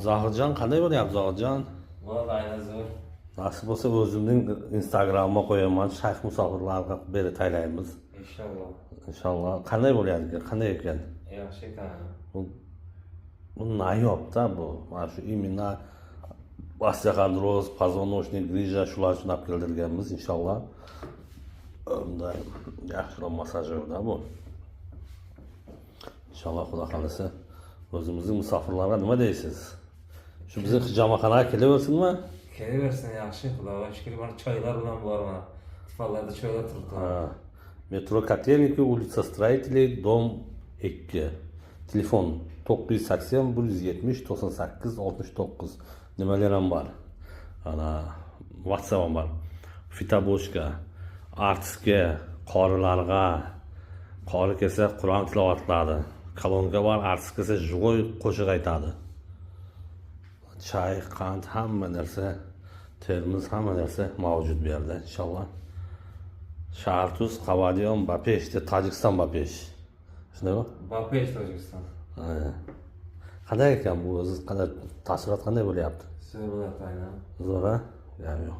Zohidjon, qanday bo'lyapti Zohidjon? Vallahi zo'r. Nasib bo'lsa o'zimning Instagram'ga qo'yaman, shayx musofirlarga berib taylaymiz. Inshaalloh. Inshaalloh. Qanday bo'lyapti? Qanday ekan? Yaxshi ekan. Bu nayobda bu. Mana shu imенно osteoxondroz, позвоночник грижа shular uchun olib keldirganmiz inshaalloh. Unda yaxshiroq masajyorda bu. Inshaalloh Xudo xolasa o'zimizning musofirlarga nima deysiz? Shu bizning hijomaxonaga kelaversinmi? Kelaversin yaxshi, Xudoga shukr. Mana choylar bilan borman. Tifallarda choylar turibdi. Metro Котельники, улица Строителей, дом 2. Telefon 980 170 98 69. Nimalar ham bor? Ana WhatsApp ham bor. Fitoboshka, artistga, qorilarga, qori kelsa Qur'on tilovat qiladi. Kolonka bor, artist kelsa jo'y qo'shiq aytadi. Choy, qand, hamma narsa, termiz, hamma narsa mavjud bu yerda inshaalloh. Shartuz, Qavadiyon, Bapesh, Tojikiston Bapesh. Shundaymi? Bapesh Tojikiston. Qanday ekan bu o'zi, qanday taassurot qanday bo'lyapti? Zo'r bo'lyapti aynan. Zo'r-a? Yo'q.